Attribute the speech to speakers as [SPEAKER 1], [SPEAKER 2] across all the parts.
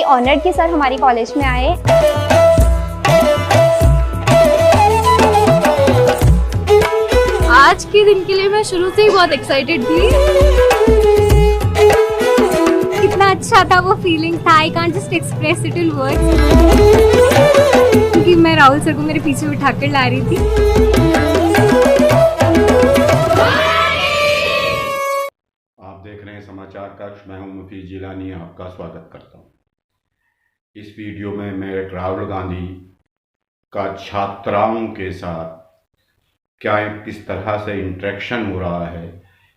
[SPEAKER 1] Honoured कि sir हमारी college में आए।
[SPEAKER 2] आज के दिन के लिए मैं शुरू से ही बहुत एक्साइटेड थी।
[SPEAKER 1] कितना अच्छा था वो फीलिंग था, I can't just express it in words. क्योंकि मैं राहुल सर को मेरे पीछे बिठा कर ला रही थी।
[SPEAKER 3] आप देख रहे हैं समाचार कक्ष, मैं हूं मुफीज जिलानी, आपका स्वागत करता हूं। इस वीडियो में मैं राहुल गांधी का छात्राओं के साथ किस तरह से इंटरेक्शन हो रहा है,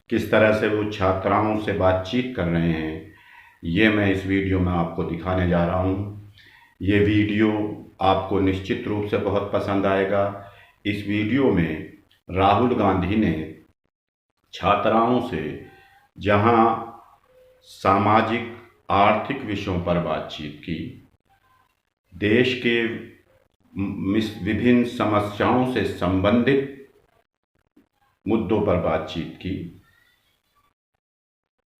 [SPEAKER 3] किस तरह से वो छात्राओं से बातचीत कर रहे हैं, ये मैं इस वीडियो में आपको दिखाने जा रहा हूँ। ये वीडियो आपको निश्चित रूप से बहुत पसंद आएगा। इस वीडियो में राहुल गांधी ने छात्राओं से जहाँ सामाजिक आर्थिक विषयों पर बातचीत की, देश के विभिन्न समस्याओं से संबंधित मुद्दों पर बातचीत की,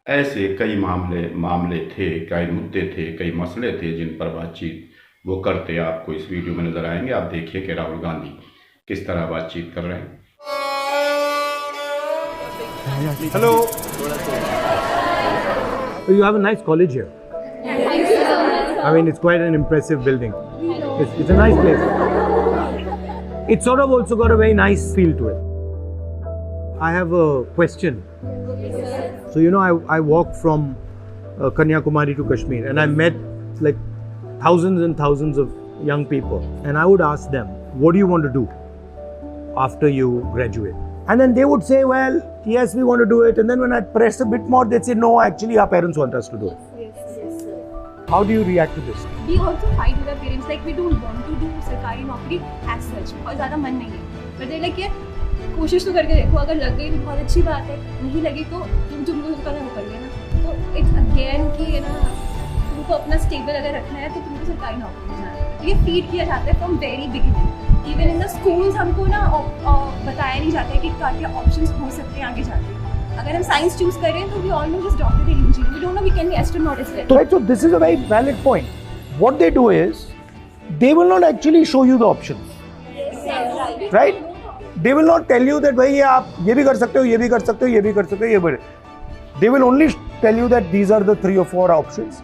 [SPEAKER 3] ऐसे कई मामले थे, कई मुद्दे थे, कई मसले थे जिन पर बातचीत वो करते आपको इस वीडियो में नजर आएंगे। आप देखिए कि राहुल गांधी किस तरह बातचीत कर रहे हैं।
[SPEAKER 4] Hello, you have a nice college here.
[SPEAKER 2] Thank you so much.
[SPEAKER 4] I mean, it's quite an impressive building. It's a nice place. It's sort of also got a very nice feel to it. I have a question. So, you know, I walked from Kanyakumari to Kashmir and I met like thousands and thousands of young people. And I would ask them, what do you want to do after you graduate? And then they would say, well, yes, we want to do it. And then when I press a bit more, they'd say, no, actually, our parents want us to do it.
[SPEAKER 2] Yes.
[SPEAKER 4] How do you react to this?
[SPEAKER 2] We also fight with our parents, like we don't want to do सरकारी नौकरी as such, बहुत ज़्यादा मन नहीं है। But they like ये कोशिश तो करके देखो, अगर लग गई तो बहुत अच्छी बात है, नहीं लगी तो तुमको करना वो कर लेना। तो इट्स अगेन कि ये ना, तुमको अपना स्टेबल अगर रखना है तो तुमको सरकारी नौकरी में जाना है। तो ये फीड किया जाता है from very beginning. Even in the schools हमको ना बताया नहीं जाता है कि क्या ऑप्शंस हो सकते हैं आगे जाके। अगर हम साइंस चूज करें तो we all know just doctor and engineer, we don't know we can be astronaut as well.
[SPEAKER 4] So this is a very valid point. What they do is, they will not actually show you the options. Right? They will not tell you that भाई आप ये भी कर सकते हो, ये भी कर सकते हो, ये भी कर सकते हो, ये भी। They will only tell you that these are the 3 or 4 options.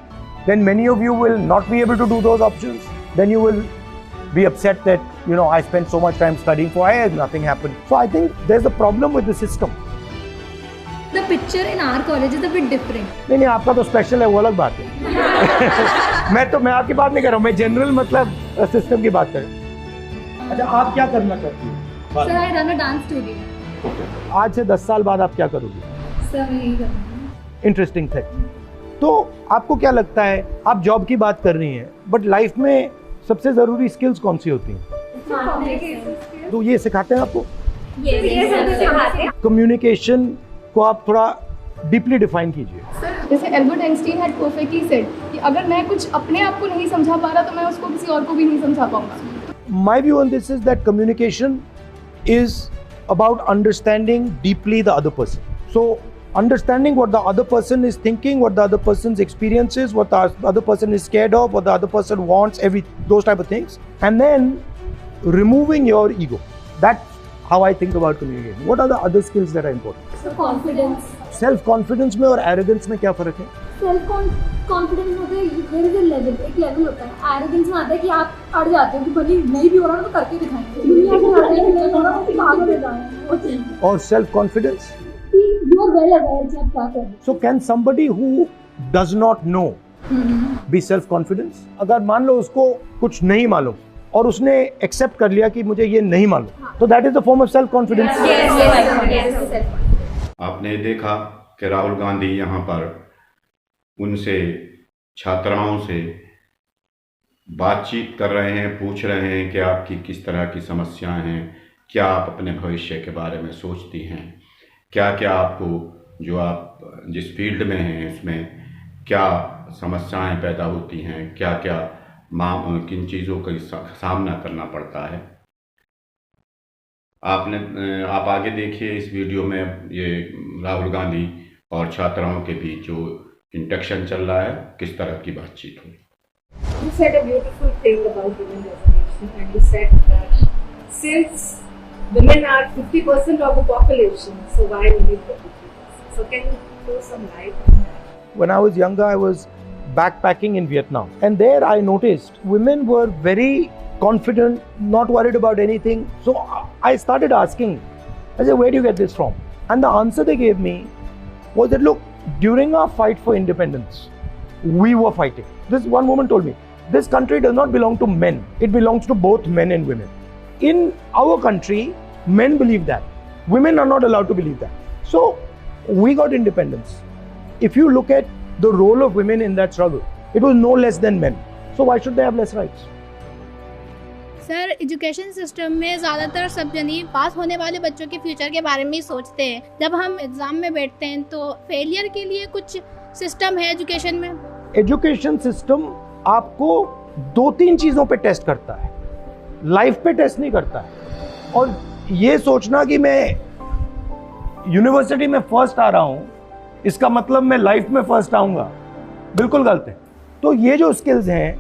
[SPEAKER 4] Then many of you will not be able to do those options. Then you will be upset that, you know, I spent so much time studying for IIS, nothing happened. So I think there's a problem with the system.
[SPEAKER 2] The picture in our college is a bit different.
[SPEAKER 4] नहीं, आपका तो special है, वो अलग बात है। मैं आपकी बात नहीं कर रहा हूँ, मैं जनरल मतलब सिस्टम की बात कर रहा हूँ। अच्छा, आप क्या करना चाहती हैं?
[SPEAKER 2] Sir, I run a dance studio.
[SPEAKER 4] आज से 10 साल बाद आप क्या करोगी?
[SPEAKER 2] Sir, मैं यही करूँगी।
[SPEAKER 4] Interesting thing. तो आपको क्या लगता है, आप जॉब की बात कर रही हैं, बट लाइफ में सबसे जरूरी स्किल्स कौन सी होती हैं? तो ये सिखाते हैं आपको? कम्युनिकेशन को आप थोड़ा डीपली डिफाइन कीजिए।
[SPEAKER 5] सर, जैसे Albert Einstein had perfectly said कि अगर मैं कुछ अपने आप को नहीं समझा पा रहा तो मैं उसको किसी और को भी नहीं समझा पाऊंगा।
[SPEAKER 4] My view on this is that communication is about understanding deeply the other person. So understanding what the other person is thinking, what the other person's experience is, what the other person is scared of, what the other person wants, those type of things, and then removing your ego. That's how I think about communication. What are the other skills that are important?
[SPEAKER 2] So confidence.
[SPEAKER 4] Self confidence में और arrogance में क्या फर्क है?
[SPEAKER 2] Self confidence होता है, there is a level, एक level होता है। एरोगेंस में आता है कि आप अड़ जाते हो कि भले नहीं भी हो रहा तो करके दिखाएंगे, दुनिया को अड़ने के लिए हो रहा है कि आगे ले जाएं।
[SPEAKER 4] और self confidence?
[SPEAKER 2] You are well aware कि आप क्या कर रहे हैं।
[SPEAKER 4] So can somebody who does not know be self confident? अगर मान लो उसको कुछ नहीं मालूम और उसने एक्सेप्ट कर लिया कि मुझे ये नहीं मालूम, तो that is the form of self confidence.
[SPEAKER 3] आपने देखा कि राहुल गांधी यहाँ पर उनसे, छात्राओं से बातचीत कर रहे हैं, पूछ रहे हैं कि आपकी किस तरह की समस्याएं हैं, क्या आप अपने भविष्य के बारे में सोचती हैं, क्या क्या आपको, जो आप जिस फील्ड में हैं उसमें क्या समस्याएं पैदा होती हैं, क्या क्या किन चीज़ों का सामना करना पड़ता है। आप आगे देखिए इस वीडियो में, ये राहुल गांधी और छात्राओं के बीच जो इंटरेक्शन चल रहा है, किस तरह की बातचीत हुई।
[SPEAKER 6] You said a beautiful thing about women reservation, and you said that since women are 50% of the population, so why only 33%? So can you throw some light on that?
[SPEAKER 4] When I was younger, I was backpacking in Vietnam, and there I noticed women were very confident, not worried about anything. So I started asking, I said, where do you get this from? And the answer they gave me was that, look, during our fight for independence, we were fighting. This one woman told me, this country does not belong to men. It belongs to both men and women. In our country, men believe that. Women are not allowed to believe that. So we got independence. If you look at the role of women in that struggle, it was no less than men. So why should they have less rights?
[SPEAKER 7] Sir, education system में ज़्यादातर सब जनी पास होने वाले बच्चों के future के बारे में ही सोचते हैं. जब हम एग्ज़ाम में बैठते हैं तो फेलियर के लिए कुछ सिस्टम है एजुकेशन में?
[SPEAKER 4] एजुकेशन सिस्टम आपको 2-3 चीज़ों पे टेस्ट करता है, लाइफ पे टेस्ट नहीं करता है. और ये सोचना कि मैं यूनिवर्सिटी में फर्स्ट आ रहा हूँ, इसका मतलब मैं लाइफ में फर्स्ट आऊँगा, बिल्कुल गलत है. तो ये जो स्किल्स हैं,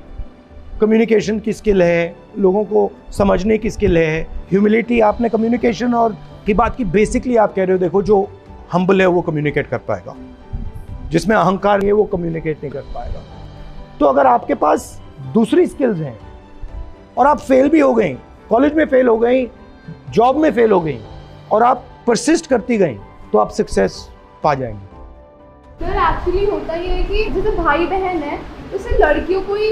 [SPEAKER 4] कम्युनिकेशन की स्किल है, लोगों को समझने की स्किल है, ह्यूमिलिटी, आपने कम्युनिकेशन और की बात की, बेसिकली आप कह रहे हो, देखो जो हम्बल है वो कम्युनिकेट कर पाएगा, जिसमें अहंकार है वो कम्युनिकेट नहीं कर पाएगा. तो अगर आपके पास दूसरी स्किल्स हैं और आप फेल भी हो गई, कॉलेज में फेल हो गई, जॉब में फेल हो गई, और आप परसिस्ट करती गई, तो आप सक्सेस पा जाएंगे.
[SPEAKER 5] सर एक्चुअली होता ये है कि जैसे भाई बहन है, उससे लड़कियों को ही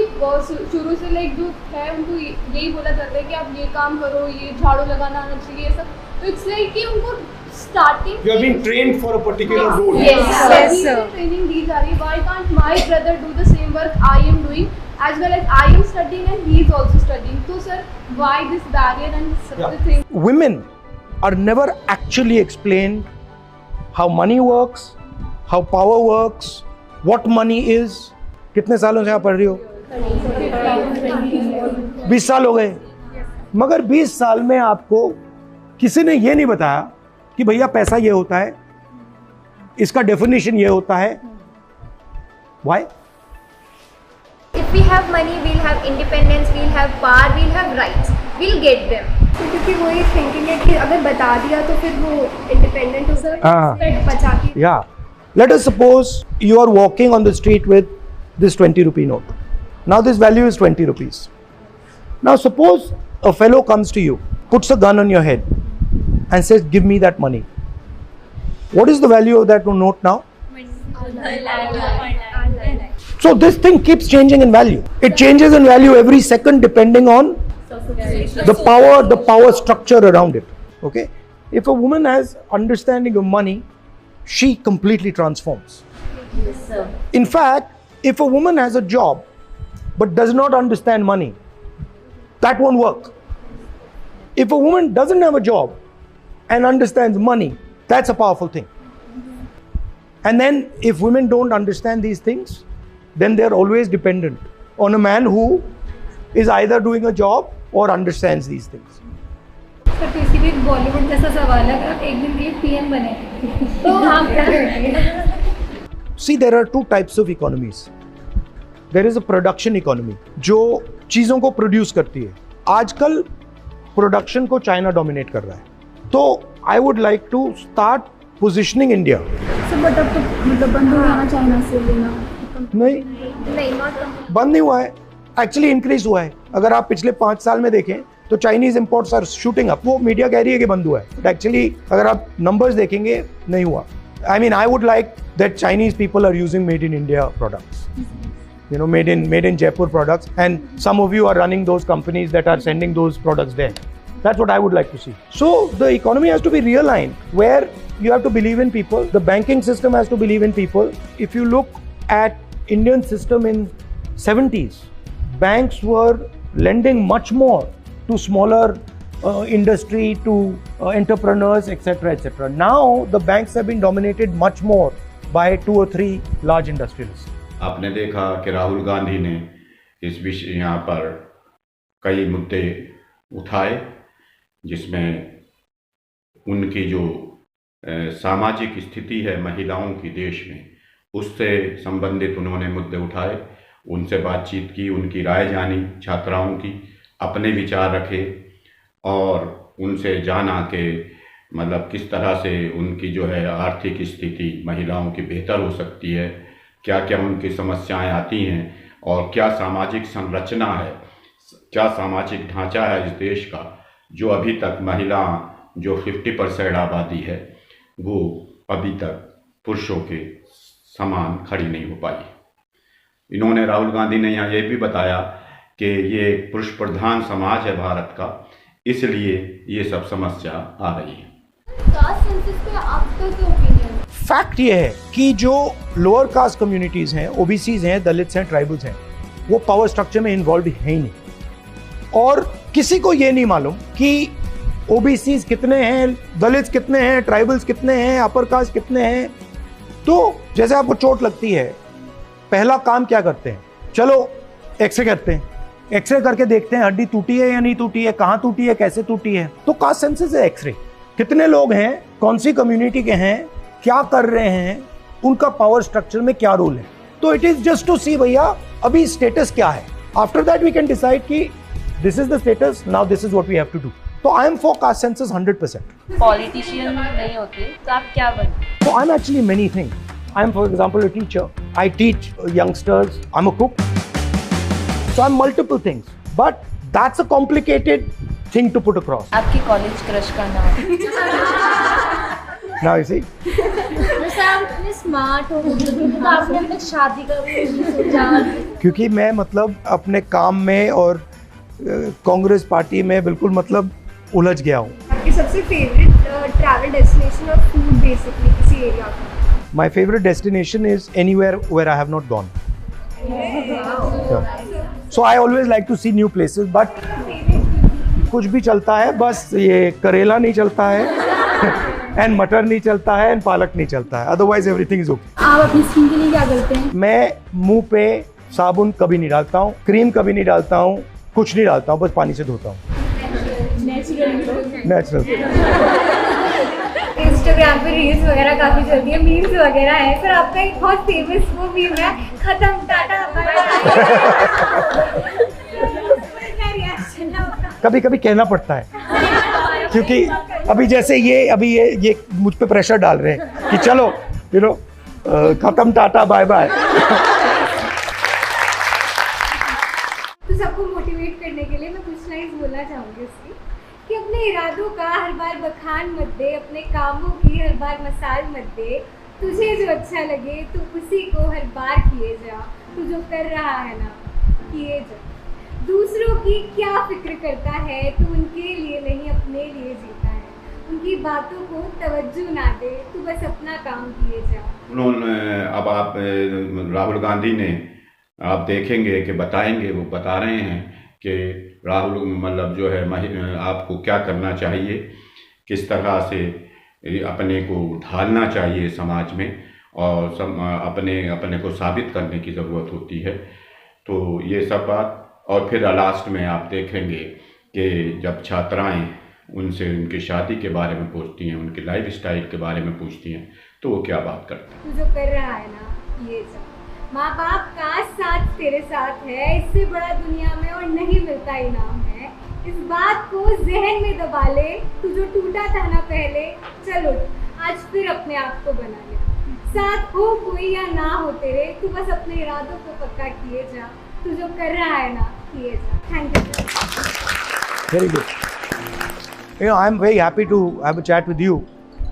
[SPEAKER 5] शुरू से लाइक जो है उनको यही बोला जाता है कि आप ये काम करो, ये झाड़ू लगाना आना चाहिए, ये सब. तो इट्स लाइक कि उनको starting
[SPEAKER 4] You are being trained for a particular role.
[SPEAKER 5] yes sir, training दी जा रही है. Why can't my brother do the same work I am doing, as well as I am studying and he is also studying? So sir, why this barrier and such a thing?
[SPEAKER 4] Women are never actually explained how money works, how power works, what money is. कितने सालों से आप पढ़ रही हो? 20 साल हो गए. मगर 20 साल में आपको किसी ने ये नहीं बताया कि भैया पैसा ये होता है, इसका डेफिनेशन ये होता है. Why?
[SPEAKER 1] If we have money, we'll have independence, we'll have power, we'll have rights, we'll get them.
[SPEAKER 5] क्योंकि वो ये थिंकिंग है कि अगर बता दिया तो फिर वो इंडिपेंडेंट हो सकता, बचा के.
[SPEAKER 4] Yeah. Let us suppose you are walking on the street with this 20 rupee note. Now this value is 20 rupees. Now suppose a fellow comes to you, puts a gun on your head and says, give me that money. What is the value of that note now? So this thing keeps changing in value. It changes in value every second depending on the power structure around it. Okay? If a woman has understanding of money, she completely transforms.
[SPEAKER 1] Yes, sir.
[SPEAKER 4] In fact, if a woman has a job but does not understand money, that won't work. If a woman doesn't have a job and understands money, that's a powerful thing. And then if women don't understand these things, then they're always dependent on a man who is either doing a job or understands these things.
[SPEAKER 2] Sir तो इसी में बॉलीवुड जैसा सवाल है, अगर एक दिन के लिए पीएम बने तो आप क्या करेंगे?
[SPEAKER 4] See, there are two types of economies. There is a production economy, जो चीज़ों को प्रोड्यूस करती है. आजकल प्रोडक्शन को चाइना डोमिनेट कर रहा है. तो I would like to start positioning India.
[SPEAKER 5] But अब तो मतलब बंद हो जाना चाइना से लेना.
[SPEAKER 4] नहीं, बंद नहीं हुआ है, एक्चुअली इंक्रीज हुआ है. अगर आप पिछले 5 साल में देखें तो Chinese imports are shooting up. वो मीडिया कह रही है कि बंद हुआ है, बट एक्चुअली अगर आप नंबर्स देखेंगे नहीं हुआ. I mean, I would like that Chinese people are using made in India products. You know, made in Jaipur products, and some of you are running those companies that are sending those products there. That's what I would like to see. So the economy has to be realigned, where you have to believe in people. The banking system has to believe in people. If you look at Indian system in 70s, banks were lending much more to smaller industry, to entrepreneurs, etc., etc. Now the banks have been dominated much more by 2 or 3 large industrialists.
[SPEAKER 3] आपने देखा कि राहुल गांधी ने इस विषय यहाँ पर कई मुद्दे उठाए, जिसमें उनकी जो सामाजिक स्थिति है महिलाओं की देश में, उससे संबंधित उन्होंने मुद्दे उठाए. उनसे बातचीत की, उनकी राय जानी, छात्राओं की, अपने विचार रखे और उनसे जाना कि मतलब किस तरह से उनकी जो है आर्थिक स्थिति महिलाओं की बेहतर हो सकती है, क्या क्या उनकी समस्याएं आती हैं और क्या सामाजिक संरचना है, क्या सामाजिक ढांचा है इस देश का, जो अभी तक महिला जो 50% आबादी है वो अभी तक पुरुषों के समान खड़ी नहीं हो पाई। इन्होंने, राहुल गांधी ने यहाँ ये भी बताया कि ये पुरुष प्रधान समाज है भारत का, इसलिए ये सब समस्या आ रही है।
[SPEAKER 5] कास्ट सेंसस पे आपका क्या ओपिनियन?
[SPEAKER 4] फैक्ट ये है कि जो लोअर कास्ट कम्युनिटीज हैं, ओबीसीज हैं, दलित्स हैं, ट्राइबल्स हैं, वो पावर स्ट्रक्चर में इन्वॉल्व है ही नहीं। और किसी को ये नहीं मालूम कि ओबीसीज कितने हैं, दलित्स कितने हैं, ट्राइबल्स कितने हैं, अपर कास्ट कितने हैं। तो जैसे आपको चोट लगती है, पहला काम क्या करते हैं? चलो एक्सरे करते हैं, एक्सरे करके देखते हैं हड्डी टूटी है या नहीं टूटी है, कहाँ टूटी है, कैसे टूटी है। तो कास्ट सेंसस है एक्सरे। कितने लोग हैं, कौन सी कम्युनिटी के हैं, क्या कर रहे हैं, उनका पावर स्ट्रक्चर में क्या रोल है। तो it is just to see भैया अभी स्टेटस क्या है। After that we can decide कि this is the status, now this is what we have to do. तो I am for caste census 100%।
[SPEAKER 2] Politician नहीं होते तो आप क्या बनते?
[SPEAKER 4] So I'm actually many things. I'm, for example, a teacher. I teach youngsters. I'm a cook. So I'm multiple things. But that's a complicated thing to put across.
[SPEAKER 2] आपकी college crush का नाम?
[SPEAKER 4] Now you see.
[SPEAKER 5] वैसे आप इतने smart हो तो आपने अपनी शादी का भी सोचा?
[SPEAKER 4] क्योंकि मैं मतलब अपने काम में और कांग्रेस पार्टी में बिल्कुल मतलब उलझ गया हूँ।
[SPEAKER 5] आपकी सबसे फेवरेट ट्रैवल डेस्टिनेशन और फूड बेसिकली किसी एरिया का?
[SPEAKER 4] My favorite destination is anywhere where I have not gone. So I always like to see new places, but कुछ भी चलता है, बस ये करेला नहीं चलता है एंड मटर नहीं चलता है एंड पालक नहीं चलता है, अदरवाइज एवरीथिंग इज ओके।
[SPEAKER 5] आप अपनी स्किन के लिए क्या करते हैं?
[SPEAKER 4] मैं मुंह पे साबुन कभी नहीं डालता हूँ, क्रीम कभी नहीं डालता हूँ, कुछ नहीं डालता हूँ, बस पानी से धोता हूँ। नेचुरल।
[SPEAKER 1] इंस्टाग्राम पे रील्स वगैरह काफी चलती है, मीम्स वगैरह है, पर आपका एक बहुत फेमस वो मीम है, खत्म टाटा बाय बाय।
[SPEAKER 4] कभी कभी कहना पड़ता है, क्योंकि अभी जैसे ये मुझ पे प्रेशर डाल रहे हैं कि चलो खत्म टाटा बाय बाय।
[SPEAKER 1] तो सबको मोटिवेट करने के लिए मैं कुछ लाइन्स बोलना चाहूँगी उसकी, कि अपने इरादों का हर बार बखान मत दे, अपने कामों की हर बार मसाल मत दे, तुझे जो अच्छा लगे तू उसी को हर बार किए जा, तू जो कर रहा है ना किए जा। दूसरों की क्या फिक्र करता है, तू उनके लिए नहीं अपने लिए जीता है, उनकी बातों को तवज्जो ना दे, तू बस अपना काम किए जा।
[SPEAKER 3] उन्होंने अब आप राहुल गांधी ने आप देखेंगे कि बताएंगे, वो बता रहे हैं कि राहुल मतलब जो है आपको क्या करना चाहिए, किस तरह से अपने को ढालना चाहिए समाज में और अपने को साबित करने की ज़रूरत होती है। तो ये सब बात, और फिर लास्ट में आप देखेंगे कि जब छात्राएं उनसे उनकी शादी के बारे में पूछती हैं, उनकी लाइफ स्टाइल के बारे में पूछती हैं, तो वो क्या बात करते हैं।
[SPEAKER 1] तू जो कर रहा है ना ये सब, माँ बाप का साथ तेरे साथ है, इससे बड़ा दुनिया में और नहीं मिलता इनाम है। इस बात को जहन में दबा ले, तू जो टूटा था ना पहले, चल उठ, आज फिर अपने आप को बना ले। साथ हो कोई या ना हो तेरे, तू बस अपने इरादों को पक्का किए जा, तू जो कर रहा है ना किए जा। Thank you.
[SPEAKER 4] Very good. I'm very happy to have a chat with you,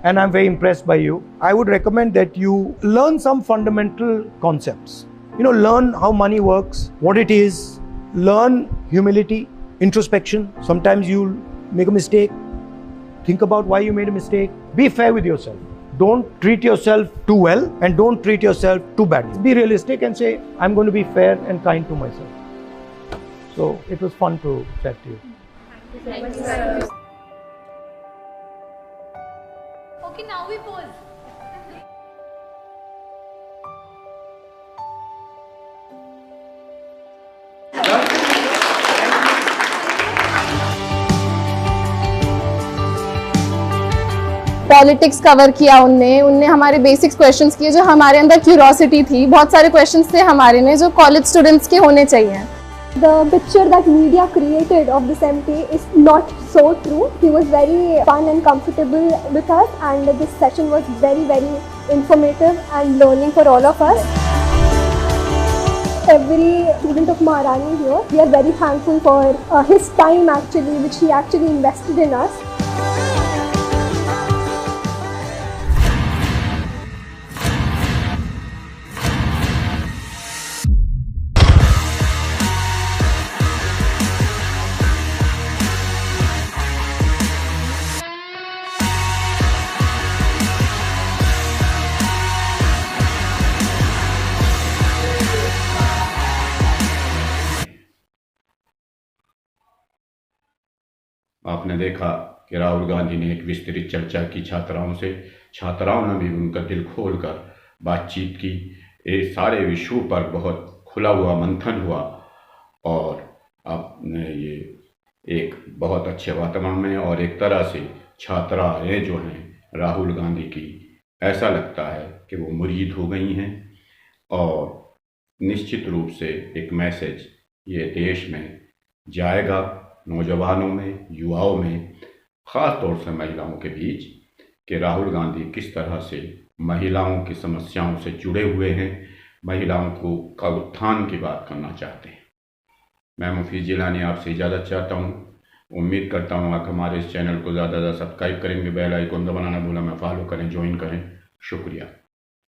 [SPEAKER 4] and I'm very impressed by you. I would recommend that you learn some fundamental concepts. Learn how money works, what it is. Learn humility, introspection. Sometimes you'll make a mistake. Think about why you made a mistake. Be fair with yourself. Don't treat yourself too well and don't treat yourself too badly. Be realistic and say, I'm going to be fair and kind to myself. So it was fun to chat to you.
[SPEAKER 5] Thank you, sir. Okay, now we pause. Politics cover किया उनने हमारे basics questions किए, जो हमारे अंदर curiosity थी। बहुत सारे क्वेश्चंस थे हमारे में जो कॉलेज स्टूडेंट्स के होने चाहिए।
[SPEAKER 8] The picture that media created of this MT is not so true. He was very fun and comfortable with us, and this session was very, very informative and learning for all of us. Every student of Maharani here, we are very thankful for his time actually, which he actually invested in us.
[SPEAKER 3] आपने देखा कि राहुल गांधी ने एक विस्तृत चर्चा की छात्राओं से, छात्राओं ने भी उनका दिल खोलकर बातचीत की। ये सारे विषयों पर बहुत खुला हुआ मंथन हुआ और आपने ये एक बहुत अच्छे वातावरण में, और एक तरह से छात्राएं जो हैं राहुल गांधी की, ऐसा लगता है कि वो मुरीद हो गई हैं। और निश्चित रूप से एक मैसेज ये देश में जाएगा, नौजवानों में, युवाओं में, ख़ास तौर से महिलाओं के बीच, कि राहुल गांधी किस तरह से महिलाओं की समस्याओं से जुड़े हुए हैं, महिलाओं को का उत्थान की बात करना चाहते हैं। मैं मुफीज जिलानी आपसे इजाज़त चाहता हूँ। उम्मीद करता हूँ आप हमारे इस चैनल को ज़्यादा से ज़्यादा सब्सक्राइब करेंगे, बेल आइकन दबाना ना भूलें, फॉलो करें, ज्वाइन करें। शुक्रिया।